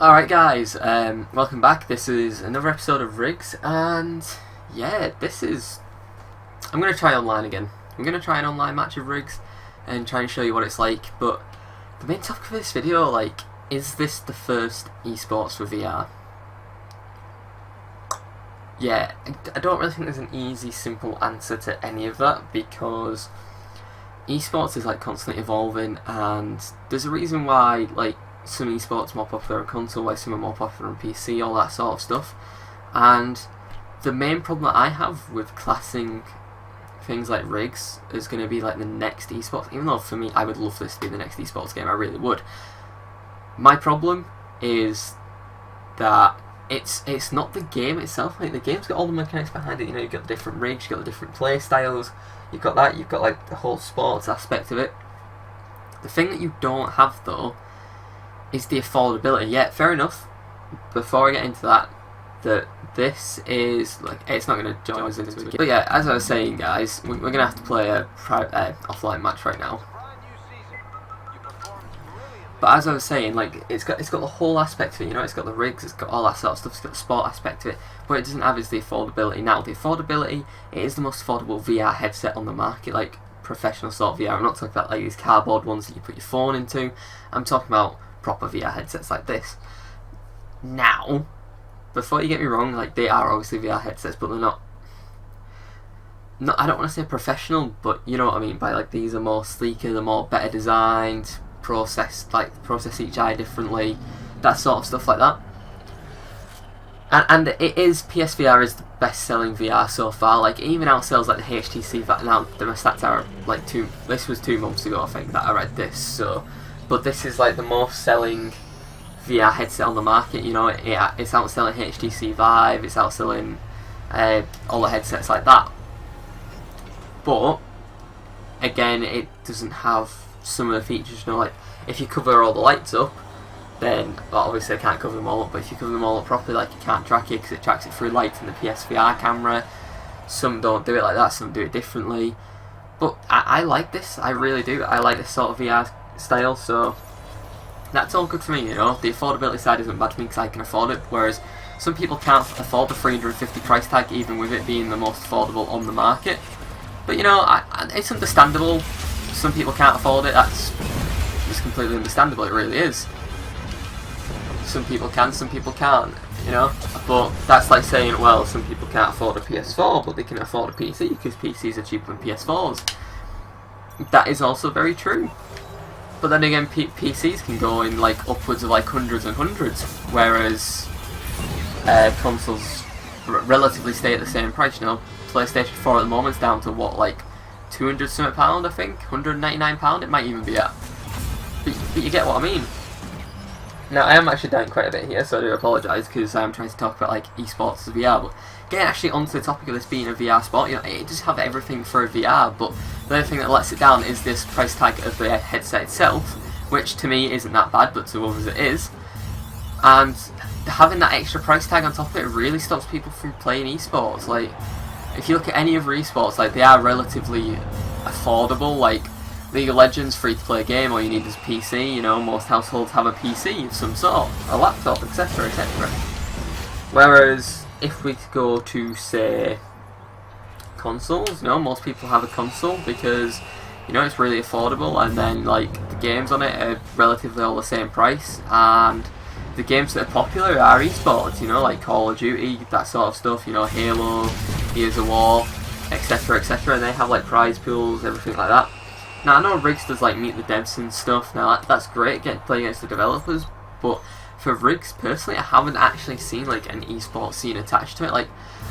Alright guys, welcome back. This is another episode of Rigs, and yeah, I'm going to try online again. I'm going to try an online match of Rigs and try and show you what it's like, but the main topic of this video, is this the first esports for VR? Yeah, I don't really think there's an easy, simple answer to any of that, because esports is constantly evolving, and there's a reason why some esports are more popular on console, why some are more popular on PC, all that sort of stuff. And the main problem that I have with classing things like Rigs is going to be the next esports, even though for me I would love this to be the next esports game, I really would. My problem is that it's not the game itself. The game's got all the mechanics behind it. You've got the different rigs, you've got the different play styles, you've got the whole sports aspect of it. The thing that you don't have though is the affordability. Yeah, fair enough. Before I get into that this is it's not going to join us into it. But yeah, as I was saying, guys, we're going to have to play a offline match right now. But as I was saying, it's got the whole aspect of it. It's got the rigs, it's got all that sort of stuff. It's got the sport aspect of it. What it doesn't have is the affordability. Now, the affordability, it is the most affordable VR headset on the market. Professional sort of VR. I'm not talking about these cardboard ones that you put your phone into. I'm talking about proper VR headsets like this. Now, before you get me wrong, they are obviously VR headsets, but they're not. I don't want to say professional, but you know what I mean by these are more sleeker, they're more better designed, process each eye differently, that sort of stuff like that. And it is, PSVR is the best selling VR so far. It even outsells the HTC VR. Now the stats are this was 2 months ago I think that I read this, so. But this is the most selling VR headset on the market. It's outselling HTC Vive, it's outselling all the headsets like that. But again, it doesn't have some of the features. If you cover all the lights up, then obviously I can't cover them all up. But if you cover them all up properly, you can't track it because it tracks it through lights in the PSVR camera. Some don't do it like that, some do it differently. But I like this, I really do. I like this sort of VR style, so that's all good for me. The affordability side isn't bad for me because I can afford it, whereas some people can't afford the 350 price tag, even with it being the most affordable on the market. But it's understandable. Some people can't afford it. That's just completely understandable. It really is. Some people can, some people can't. But that's like saying, well, some people can't afford a PS4, but they can afford a PC because PCs are cheaper than PS4s. That is also very true. But then again, PCs can go in upwards of hundreds and hundreds, whereas consoles relatively stay at the same price. PlayStation 4 at the moment is down to what, £200 something, I think, £199 it might even be at. But you get what I mean. Now, I am actually down quite a bit here, so I do apologise because I'm trying to talk about esports as VR. But getting actually onto the topic of this being a VR sport, it does have everything for a VR, but the only thing that lets it down is this price tag of the headset itself, which to me isn't that bad, but to others it is. And having that extra price tag on top of it really stops people from playing esports. If you look at any other esports, they are relatively affordable. League of Legends, free to play game, all you need is a PC. Most households have a PC of some sort, a laptop, etc, etc. Whereas if we go to, say, consoles, most people have a console because it's really affordable, and then the games on it are relatively all the same price, and the games that are popular are esports, like Call of Duty, that sort of stuff, Halo, Gears of War, etc, etc, and they have prize pools, everything like that. Now I know Rigs does meet the devs and stuff. Now that's great, getting to play against the developers, but for Rigs personally, I haven't actually seen an esports scene attached to it.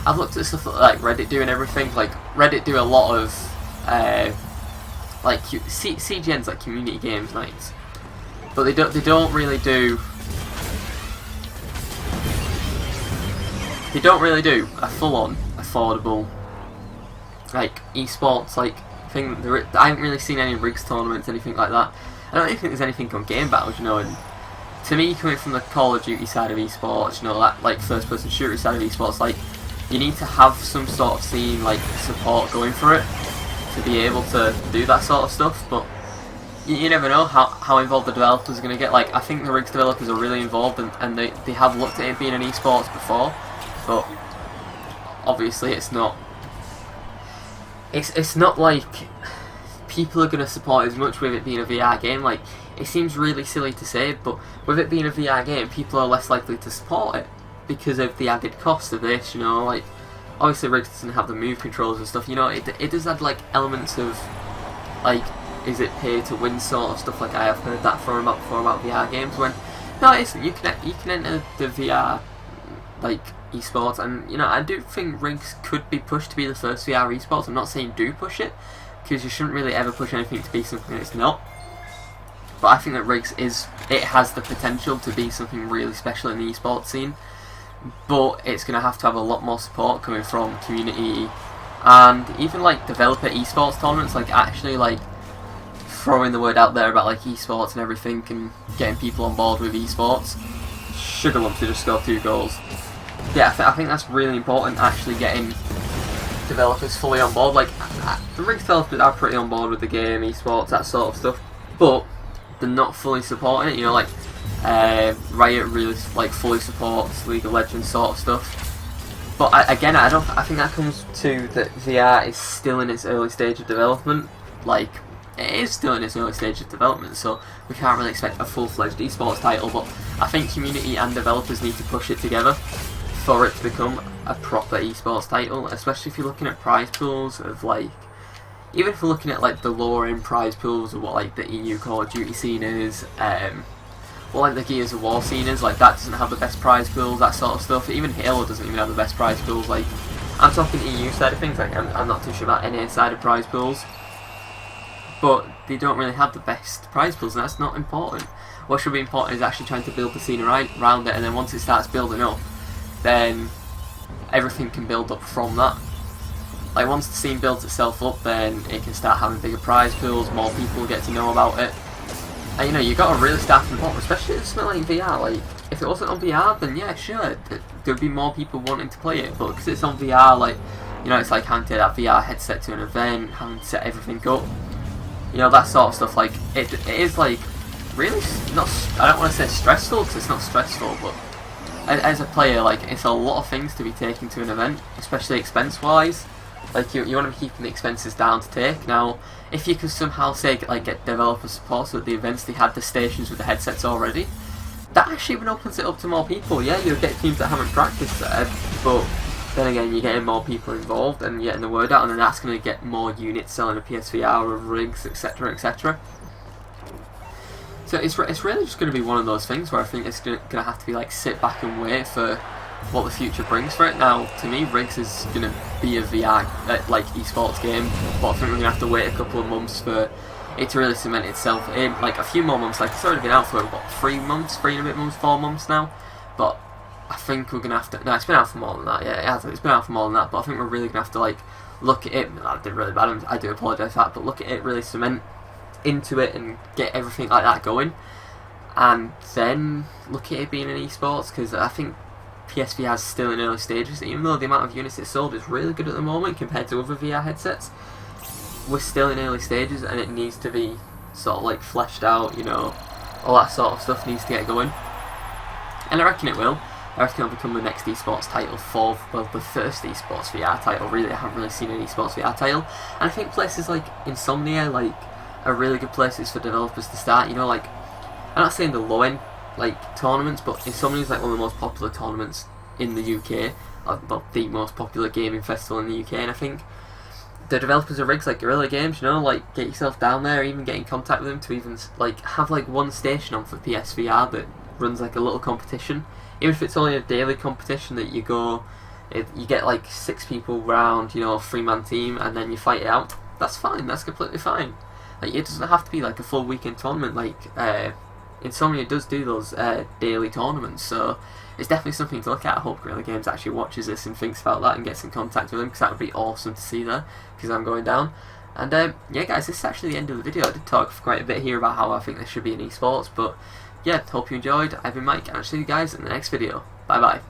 I've looked at stuff that Reddit do and everything. Reddit do a lot of CGN's community games nights, but they don't really do a full-on affordable esports thing. I haven't really seen any Rigs tournaments, anything like that. I don't even think there's anything on Game Battles, and to me, coming from the Call of Duty side of esports, that first person shooter side of esports, you need to have some sort of scene support going for it to be able to do that sort of stuff. But you never know how involved the developers are going to get. Like, I think the rigs developers are really involved, and they have looked at it being an esports before, but obviously it's not. It's not like people are going to support as much with it being a VR game. Like, it seems really silly to say, but with it being a VR game, people are less likely to support it because of the added cost of this. You know, like, obviously rigs doesn't have the move controls and stuff. You know, it does add like elements of like, is it pay to win sort of stuff. Like, I have heard that before about VR games, when no, it isn't. You can enter the VR like esports, and you know, I do think rigs could be pushed to be the first VR esports. I'm not saying do push it, because you shouldn't really ever push anything to be something it's not. But I think that rigs has the potential to be something really special in the esports scene. But it's going to have a lot more support coming from community and even like developer esports tournaments, like actually like throwing the word out there about like esports and everything, and getting people on board with esports. Sugar Lump to just score 2 goals. Yeah, I think that's really important, actually getting developers fully on board. Like, the rigs developers are pretty on board with the game, esports, that sort of stuff, but they're not fully supporting it. You know, like Riot really like fully supports League of Legends sort of stuff. But I think that comes to that VR is still in its early stage of development. Like, it is still in its early stage of development, so we can't really expect a full-fledged esports title. But I think community and developers need to push it together for it to become a proper esports title, especially if you're looking at prize pools of like, even if we're looking at like the lower end prize pools of what like the EU Call of Duty scene is, or like the Gears of War scene is, like that doesn't have the best prize pools, that sort of stuff. Even Halo doesn't even have the best prize pools. Like, I'm talking EU side of things, like I'm not too sure about NA side of prize pools, but they don't really have the best prize pools, and that's not important. What should be important is actually trying to build the scene around it, and then once it starts building up, then everything can build up from that. Like, once the scene builds itself up, then it can start having bigger prize pools, more people get to know about it. And you know, you've got to really start from the bottom, especially if it's not like VR. Like, if it wasn't on VR, then yeah, sure, there'd be more people wanting to play it. But because it's on VR, like, you know, it's like having to take that VR headset to an event, having to set everything up. You know, that sort of stuff. Like, it is like really not. I don't want to say stressful, because it's not stressful, but as a player, like, it's a lot of things to be taken to an event, especially expense-wise. Like, you want to be keeping the expenses down to take. Now, if you could somehow say like get developer support so at the events they had the stations with the headsets already, that actually even opens it up to more people. Yeah, you'll get teams that haven't practiced there, but then again, you're getting more people involved and getting the word out, and then that's going to get more units selling a PSVR of rigs, etc, etc. So it's really just going to be one of those things where I think it's going to have to be like sit back and wait for what the future brings for it. Now, to me, rigs is going to be a VR like esports game, but I think we're going to have to wait a couple of months for it to really cement itself in. Like, a few more months. Like, it's already been out for what, 3 months, 3 and a bit months, 4 months now. But I think we're going to have to. No, it's been out for more than that. Yeah, it has. It's been out for more than that. But I think we're really going to have to like look at it. I did really bad. I do apologise for that. But look at it, really cement into it and get everything like that going, and then look at it being an esports, because I think PSVR is still in early stages. Even though the amount of units it sold is really good at the moment compared to other VR headsets, we're still in early stages, and it needs to be sort of like fleshed out. You know, all that sort of stuff needs to get going, and I reckon it will. I reckon it'll become the next esports title for, well, the first esports VR title. Really, I haven't really seen an esports VR title, and I think places like Insomnia like are really good places for developers to start. You know, like, I'm not saying the low end like tournaments, but Insomnia is like one of the most popular tournaments in the UK, well, the most popular gaming festival in the UK, and I think the developers of rigs like Guerrilla Games, you know, like, get yourself down there, even get in contact with them to even like have like one station on for PSVR that runs like a little competition, even if it's only a daily competition that you go, you get like 6 people round, you know, a 3-man team, and then you fight it out. That's fine. That's completely fine. Like, it doesn't have to be like a full weekend tournament. Like, Insomnia does do those daily tournaments, so it's definitely something to look at. I hope Guerrilla Games actually watches this and thinks about that and gets in contact with them, because that would be awesome to see there, because I'm going down. And yeah, guys, this is actually the end of the video. I did talk for quite a bit here about how I think this should be an esports, but yeah, hope you enjoyed. I've been Mike, and I'll see you guys in the next video. Bye bye.